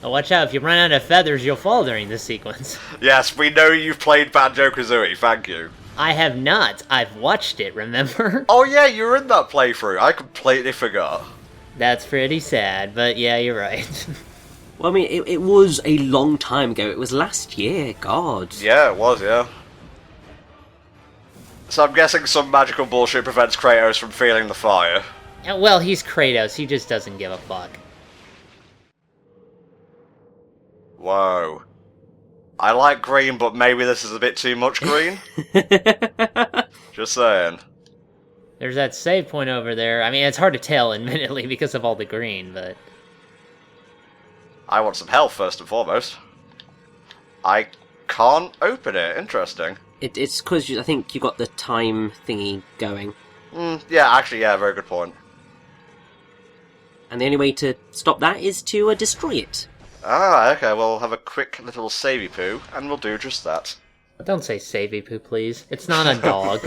Oh, watch out, if you run out of feathers, you'll fall during this sequence. Yes, we know you've played Banjo-Kazooie, thank you. I have not. I've watched it, remember? Oh yeah, you were in that playthrough. I completely forgot. That's pretty sad, but yeah, you're right. Well, I mean, it was a long time ago. It was last year, God. Yeah, it was, yeah. So I'm guessing some magical bullshit prevents Kratos from feeling the fire. Well, he's Kratos, he just doesn't give a fuck. Whoa. I like green, but maybe this is a bit too much green? Just saying. There's that save point over there. I mean, it's hard to tell, admittedly, because of all the green, but... I want some health, first and foremost. I can't open it. Interesting. It's because I think you got the time thingy going. Yeah, actually, yeah, very good point. And the only way to stop that is to destroy it. Ah, okay, we'll have a quick little savey poo, and we'll do just that. Don't say savey poo, please. It's not a dog.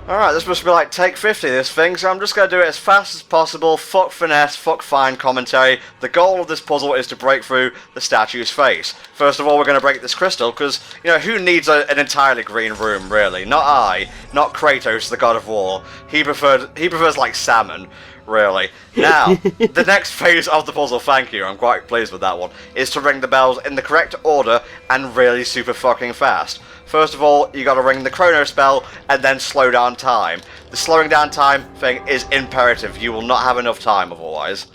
Alright, this must be like take 50, this thing, so I'm just going to do it as fast as possible. Fuck finesse, fuck fine commentary. The goal of this puzzle is to break through the statue's face. First of all, we're going to break this crystal, because, you know, who needs an entirely green room, really? Not I, not Kratos, the god of war. He prefers like salmon, really. Now, the next phase of the puzzle, thank you, I'm quite pleased with that one, is to ring the bells in the correct order and really super fucking fast. First of all, you gotta ring the chrono spell and then slow down time. The slowing down time thing is imperative, you will not have enough time otherwise.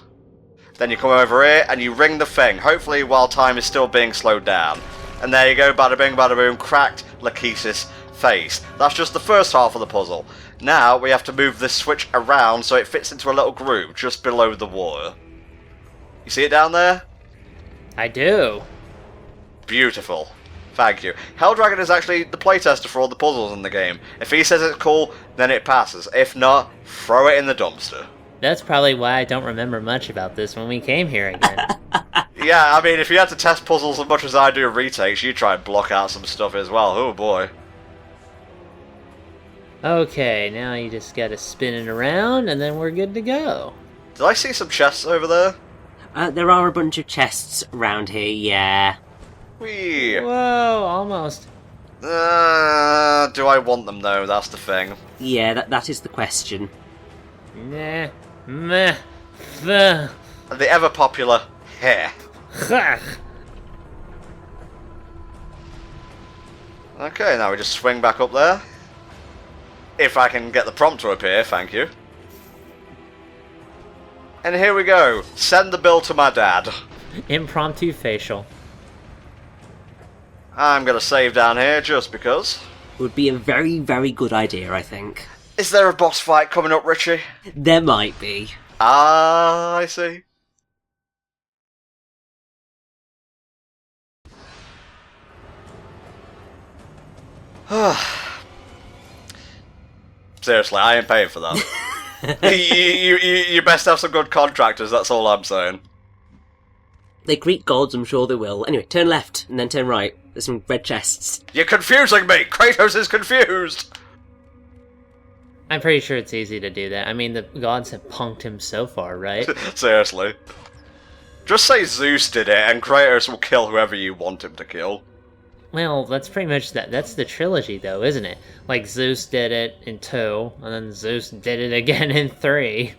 Then you come over here and you ring the thing, hopefully while time is still being slowed down. And there you go, bada bing bada boom, cracked Lahkesis face. That's just the first half of the puzzle. Now we have to move this switch around so it fits into a little groove just below the water. You see it down there? I do. Beautiful. Thank you. Helldragon is actually the playtester for all the puzzles in the game. If he says it's cool, then it passes. If not, throw it in the dumpster. That's probably why I don't remember much about this when we came here again. Yeah, I mean, if you had to test puzzles as much as I do retakes, you'd try and block out some stuff as well. Oh boy. Okay, now you just gotta spin it around, and then we're good to go. Did I see some chests over there? There are a bunch of chests around here, yeah. Whee! Whoa, almost. Do I want them though? That's the thing. Yeah, that is the question. Nah, meh, the, The ever popular hair. ha. Okay, now we just swing back up there. If I can get the prompt to appear, thank you. And here we go. Send the bill to my dad. Impromptu facial. I'm gonna save down here just because. Would be a very, very good idea, I think. Is there a boss fight coming up, Richie? There might be. Ah, I see. Seriously, I ain't paying for that. you best have some good contractors, that's all I'm saying. They greet gods, I'm sure they will. Anyway, turn left, and then turn right. There's some red chests. You're confusing me! Kratos is confused! I'm pretty sure it's easy to do that. I mean, the gods have punked him so far, right? Seriously. Just say Zeus did it, and Kratos will kill whoever you want him to kill. Well, that's pretty much that. That's the trilogy, though, isn't it? Like, Zeus did it in 2, and then Zeus did it again in 3.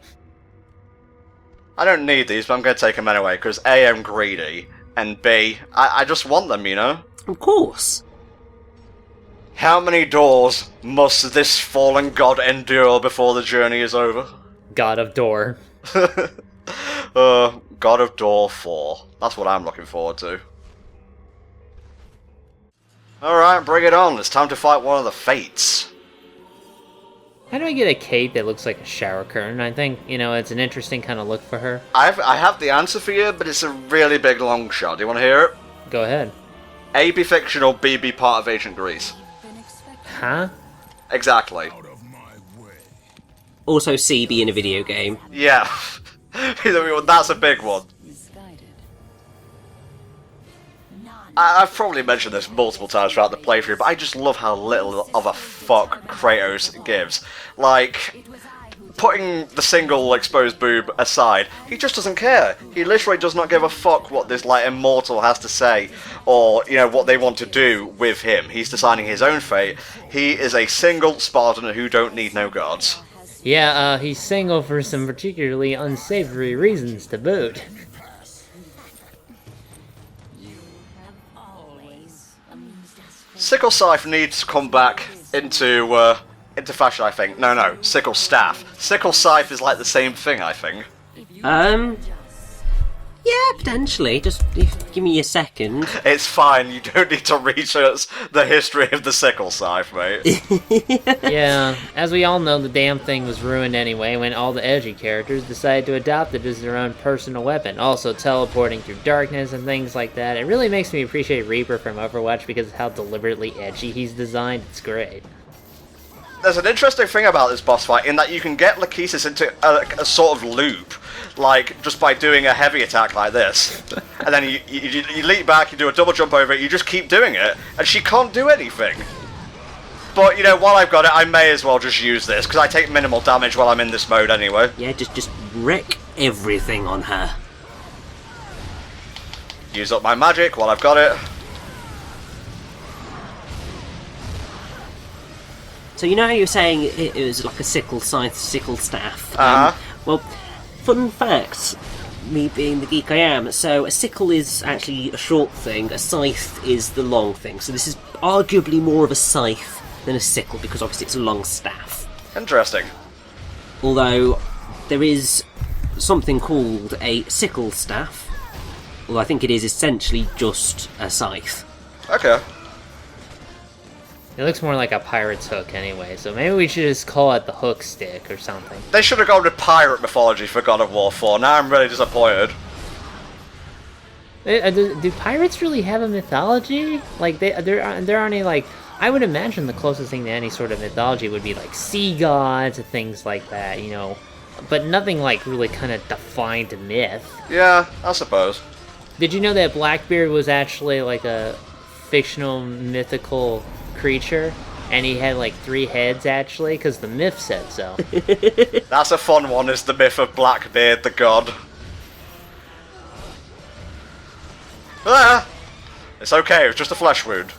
I don't need these, but I'm going to take them anyway, because A, I'm greedy, and B, I just want them, you know? Of course. How many doors must this fallen god endure before the journey is over? God of Door. God of Door 4. That's what I'm looking forward to. Alright, bring it on. It's time to fight one of the Fates. How do I get a cape that looks like a shower curtain? I think, you know, it's an interesting kind of look for her. I have the answer for you, but it's a really big long shot. Do you want to hear it? Go ahead. A be fictional, B be part of ancient Greece. Huh? Exactly. Also, C be in a video game. Yeah. That's a big one. I've probably mentioned this multiple times throughout the playthrough, but I just love how little of a fuck Kratos gives. Like, putting the single exposed boob aside, he just doesn't care. He literally does not give a fuck what this, like, immortal has to say, or, you know, what they want to do with him. He's deciding his own fate. He is a single Spartan who don't need no gods. Yeah, he's single for some particularly unsavory reasons to boot. Sickle Scythe needs to come back into fashion, I think. No, Sickle Staff. Sickle Scythe is like the same thing, I think. Yeah, potentially. Just give me a second. It's fine, you don't need to research the history of the Sickle Scythe, mate. Yeah, as we all know, the damn thing was ruined anyway when all the edgy characters decided to adopt it as their own personal weapon, also teleporting through darkness and things like that. It really makes me appreciate Reaper from Overwatch because of how deliberately edgy he's designed. It's great. There's an interesting thing about this boss fight in that you can get Lahkesis into a sort of loop, like just by doing a heavy attack like this, and then you leap back, you do a double jump over it, you just keep doing it, and she can't do anything. But, you know, while I've got it, I may as well just use this, because I take minimal damage while I'm in this mode anyway. Yeah, just wreck everything on her. Use up my magic while I've got it. So you know how you were saying it was like a sickle scythe, sickle staff? Well, fun fact, me being the geek I am, so a sickle is actually a short thing, a scythe is the long thing. So this is arguably more of a scythe than a sickle, because obviously it's a long staff. Interesting. Although, there is something called a sickle staff, although I think it is essentially just a scythe. Okay. It looks more like a pirate's hook anyway, so maybe we should just call it the hook stick or something. They should have gone with pirate mythology for God of War 4. Now I'm really disappointed. Do pirates really have a mythology? Like, there aren't any, like... I would imagine the closest thing to any sort of mythology would be, like, sea gods and things like that, you know. But nothing, like, really kind of defined myth. Yeah, I suppose. Did you know that Blackbeard was actually, like, a fictional, mythical creature, and he had like 3 heads actually, because the myth said so. That's a fun one, is the myth of Blackbeard the god. Ah! It's okay, it was just a flesh wound.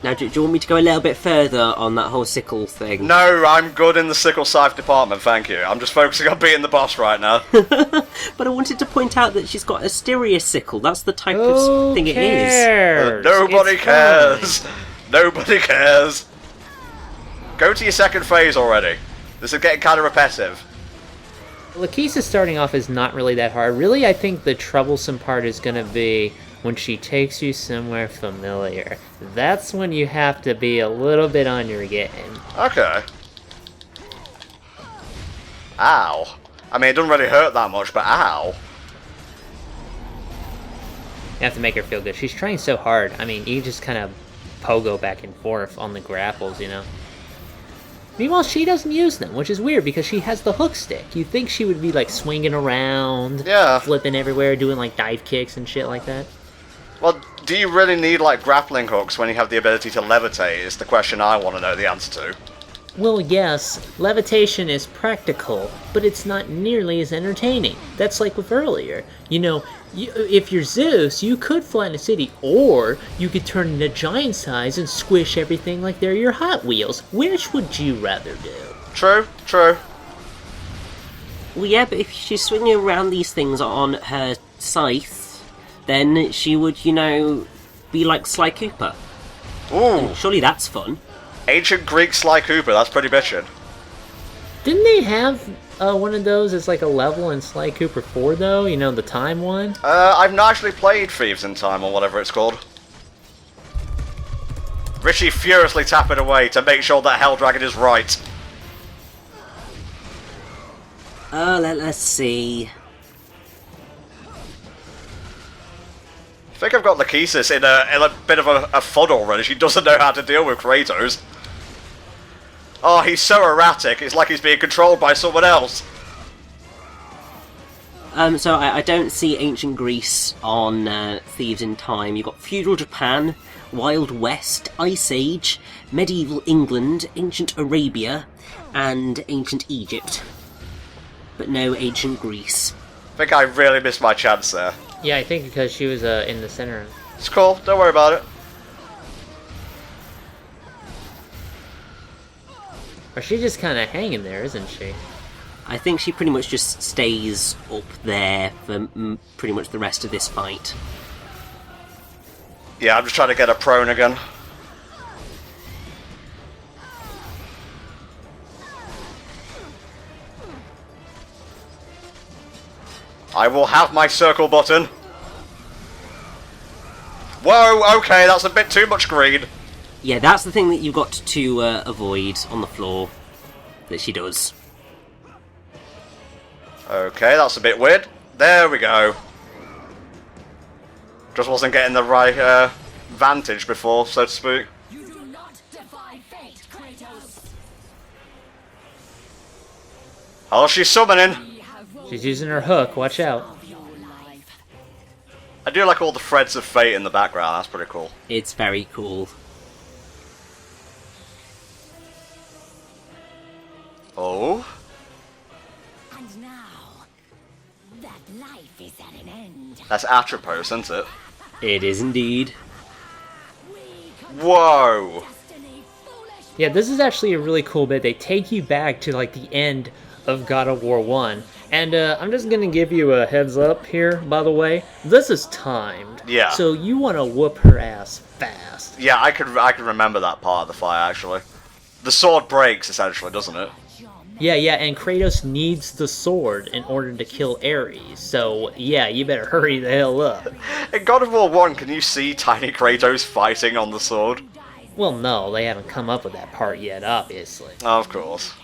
Now, do you want me to go a little bit further on that whole sickle thing? No, I'm good in the sickle scythe department, thank you. I'm just focusing on beating the boss right now. But I wanted to point out that she's got a Styria sickle. That's the type of thing it is. Nobody cares. Nobody cares. Go to your second phase already. This is getting kind of repetitive. Lahkesis starting off is not really that hard. Really, I think the troublesome part is going to be when she takes you somewhere familiar. That's when you have to be a little bit on your game. Okay. Ow. I mean, it doesn't really hurt that much, but ow. You have to make her feel good. She's trying so hard. I mean, you just kind of pogo back and forth on the grapples, you know? Meanwhile, she doesn't use them, which is weird because she has the hook stick. You'd think she would be, like, swinging around, flipping everywhere, doing, like, dive kicks and shit like that. Well, do you really need, like, grappling hooks when you have the ability to levitate, is the question I want to know the answer to. Well, yes, levitation is practical, but it's not nearly as entertaining. That's like with earlier. You know, if you're Zeus, you could flatten a city, or you could turn into giant size and squish everything like they're your Hot Wheels. Which would you rather do? True, true. Well, yeah, but if she's swinging around these things on her scythe, then she would, you know, be like Sly Cooper. Ooh. Surely that's fun. Ancient Greek Sly Cooper, that's pretty bitchin'. Didn't they have one of those as like a level in Sly Cooper 4, though? You know, the time one? I've not actually played Thieves in Time, or whatever it's called. Richie furiously tapping away to make sure that Hell Dragon is right. Let's see. I think I've got Lahkesis in a bit of a fud already. She doesn't know how to deal with Kratos. Oh, he's so erratic, it's like he's being controlled by someone else. So I don't see ancient Greece on Thieves in Time. You've got feudal Japan, Wild West, Ice Age, Medieval England, Ancient Arabia, and Ancient Egypt. But no Ancient Greece. I think I really missed my chance there. Yeah, I think because she was in the center. It's cool, don't worry about it. Or she's just kind of hanging there, isn't she? I think she pretty much just stays up there for pretty much the rest of this fight. Yeah, I'm just trying to get her prone again. I will have my circle button. Whoa, okay, that's a bit too much green. Yeah, that's the thing that you've got to avoid on the floor. That she does. Okay, that's a bit weird. There we go. Just wasn't getting the right vantage before, so to speak. You do not defy fate, Kratos. Oh, she's summoning. She's using her hook, watch out. I do like all the threads of fate in the background, that's pretty cool. It's very cool. Oh? And now, that life is at an end. That's Atropos, isn't it? It is indeed. Whoa! Destiny, foolish. Yeah, this is actually a really cool bit. They take you back to like the end of God of War 1. And I'm just gonna give you a heads up here, by the way. This is timed. Yeah. So you wanna whoop her ass fast. Yeah, I could remember that part of the fight, actually. The sword breaks, essentially, doesn't it? Yeah, and Kratos needs the sword in order to kill Ares. So, yeah, you better hurry the hell up. In God of War 1, can you see tiny Kratos fighting on the sword? Well, no, they haven't come up with that part yet, obviously. Of course.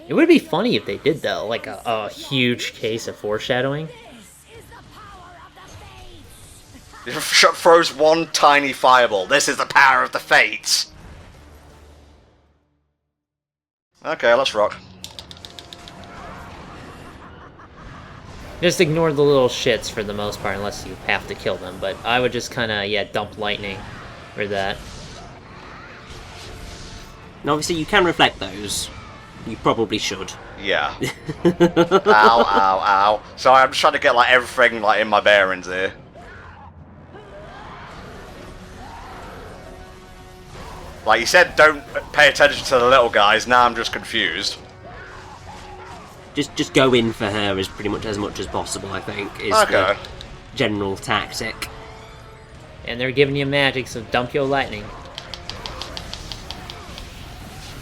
It would be funny if they did, though, like a huge case of foreshadowing. This is the power of the fates. He throws one tiny fireball. This is the power of the fates. Okay, let's rock. Just ignore the little shits for the most part, unless you have to kill them. But I would just kind of, yeah, dump lightning or that. And obviously you can reflect those. You probably should. Yeah. Ow, ow, ow. Sorry, I'm just trying to get like everything like in my bearings here. Like you said, don't pay attention to the little guys. Now I'm just confused. Just go in for her as pretty much as possible, I think, is Okay. the general tactic. And they're giving you magic, so dump your lightning.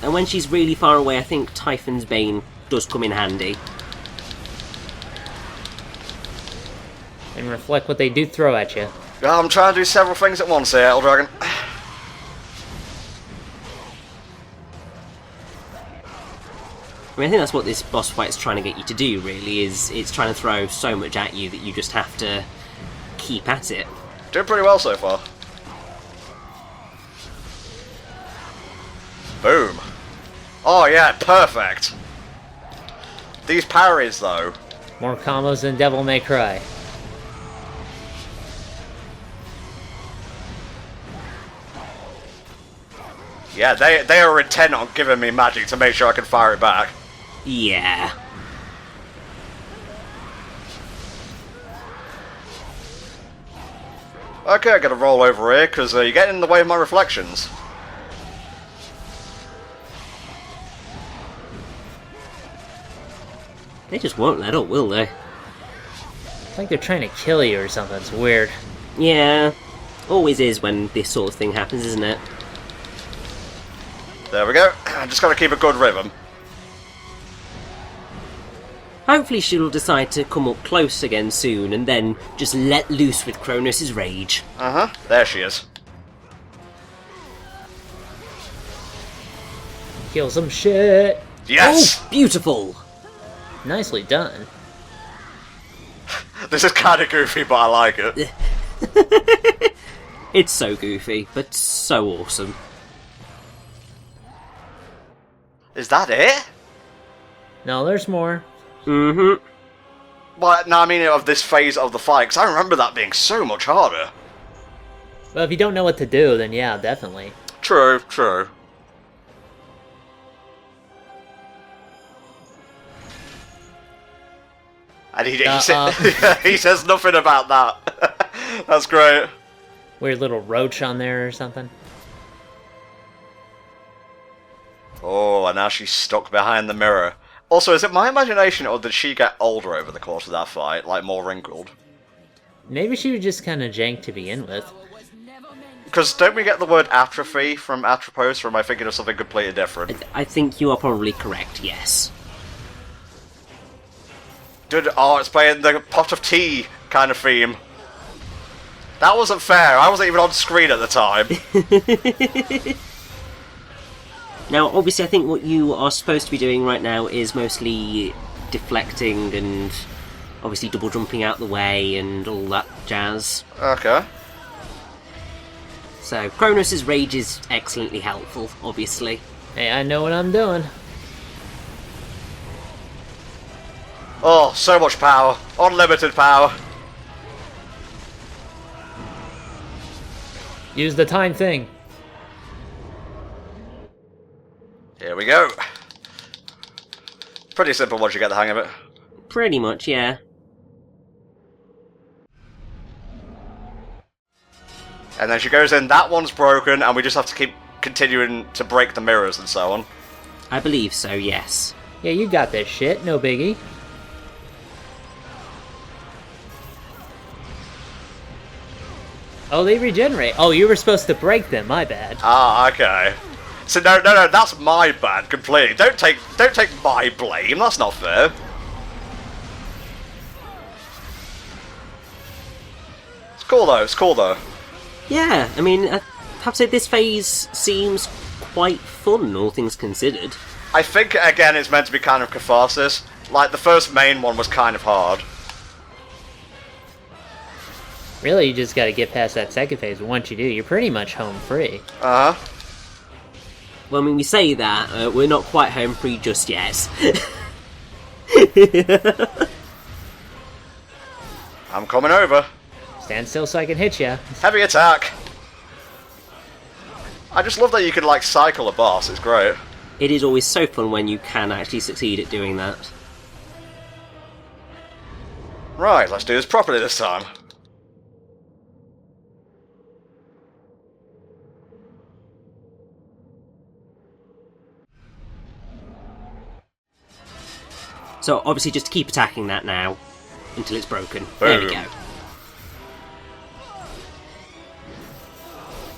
And when she's really far away, I think Typhon's Bane does come in handy. And reflect what they do throw at you. I'm trying to do several things at once here, Elder Dragon. I mean, I think that's what this boss fight's trying to get you to do, really, is it's trying to throw so much at you that you just have to keep at it. Doing pretty well so far. Boom. Oh yeah, perfect. These parries though. More combos than Devil May Cry. Yeah, they are intent on giving me magic to make sure I can fire it back. Yeah. Okay, I gotta roll over here because you're getting in the way of my reflections. They just won't let up, will they? It's like they're trying to kill you or something. It's weird. Yeah. Always is when this sort of thing happens, isn't it? There we go. I just gotta keep a good rhythm. Hopefully she'll decide to come up close again soon and then just let loose with Kronos' rage. Uh-huh. There she is. Kill some shit. Yes! Oh, beautiful! Nicely done. This is kinda goofy, but I like it. It's so goofy, but so awesome. Is that it? No, there's more. Mm-hmm. Well, no, I mean of this phase of the fight, because I remember that being so much harder. Well, if you don't know what to do, then yeah, definitely. True, true. And he says nothing about that. That's great. Weird little roach on there or something. Oh, and now she's stuck behind the mirror. Also, is it my imagination, or did she get older over the course of that fight? Like, more wrinkled? Maybe she was just kind of jank to begin with. Because don't we get the word atrophy from Atropos, or am I thinking of something completely different? I think you are probably correct, yes. Dude, oh, it's playing the pot of tea kind of theme. That wasn't fair, I wasn't even on screen at the time. Now, obviously, I think what you are supposed to be doing right now is mostly deflecting and obviously double jumping out the way and all that jazz. Okay. So, Kronos' rage is excellently helpful, obviously. Hey, I know what I'm doing. Oh, so much power. Unlimited power. Use the time thing. Here we go. Pretty simple once you get the hang of it. Pretty much, yeah. And then she goes in, that one's broken, and we just have to keep continuing to break the mirrors and so on. I believe so, yes. Yeah, you got this shit. No biggie. Oh, they regenerate. Oh, you were supposed to break them. My bad. Ah, okay. So no, that's my bad completely. Don't take my blame. That's not fair. It's cool though. It's cool though. Yeah, I mean, I have to say this phase seems quite fun, all things considered. I think again it's meant to be kind of catharsis. Like the first main one was kind of hard. Really, you just gotta get past that second phase, but once you do, you're pretty much home free. Uh-huh. Well, I mean, we say that, we're not quite home free just yet. I'm coming over. Stand still so I can hit ya. Heavy attack. I just love that you can like cycle a boss, it's great. It is always so fun when you can actually succeed at doing that. Right, let's do this properly this time. So obviously just keep attacking that now until it's broken. There we Boom. go.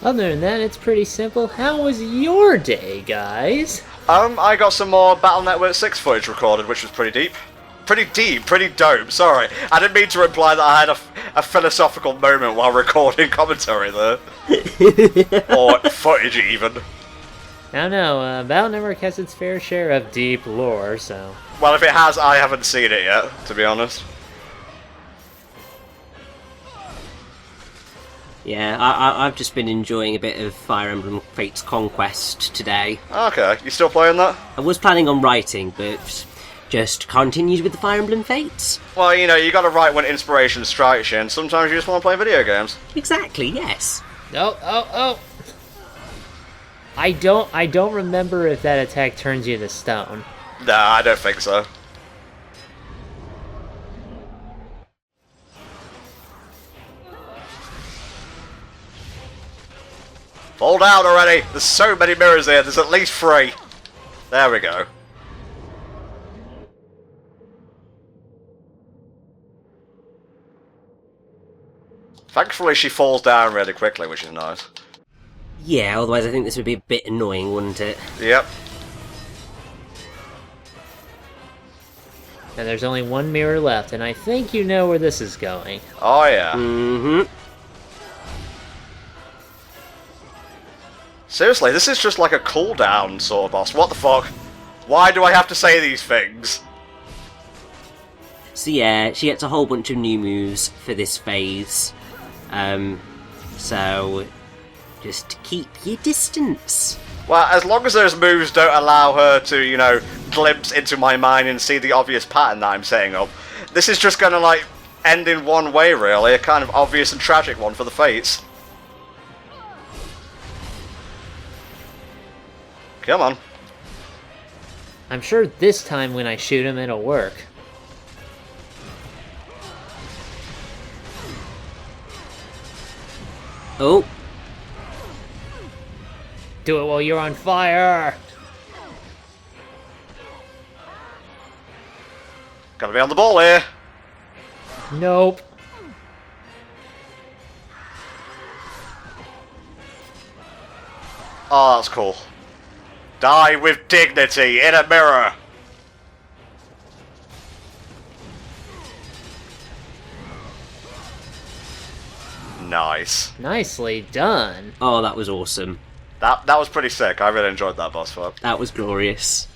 Other than that, it's pretty simple. How was your day, guys? I got some more Battle Network 6 footage recorded, which was pretty deep. Pretty dope, sorry. I didn't mean to imply that I had a philosophical moment while recording commentary there. Or footage, even. I don't know, Battle Network has its fair share of deep lore, so... Well, if it has, I haven't seen it yet, to be honest. Yeah, I've just been enjoying a bit of Fire Emblem Fates Conquest today. Okay, you still playing that? I was planning on writing, but just continued with the Fire Emblem Fates. Well, you know, you gotta write when inspiration strikes you, and sometimes you just want to play video games. Exactly, yes. Oh! I don't remember if that attack turns you to stone. Nah, I don't think so. Fall down already! There's so many mirrors here, there's at least 3. There we go. Thankfully she falls down really quickly, which is nice. Yeah, otherwise I think this would be a bit annoying, wouldn't it? Yep. And there's only one mirror left, and I think you know where this is going. Oh yeah. Mm-hmm. Seriously, this is just like a cooldown sort of boss. What the fuck? Why do I have to say these things? So yeah, she gets a whole bunch of new moves for this phase. So just keep your distance. Well, as long as those moves don't allow her to, you know, glimpse into my mind and see the obvious pattern that I'm setting up, this is just gonna, like, end in one way, really. A kind of obvious and tragic one for the Fates. Come on. I'm sure this time when I shoot him, it'll work. Oh, Do it while you're on fire! Gotta be on the ball here. Nope. Oh, that's cool. Die with dignity in a mirror. Nice. Nicely done. oh, that was awesome. That was pretty sick. I really enjoyed that boss fight. That was glorious.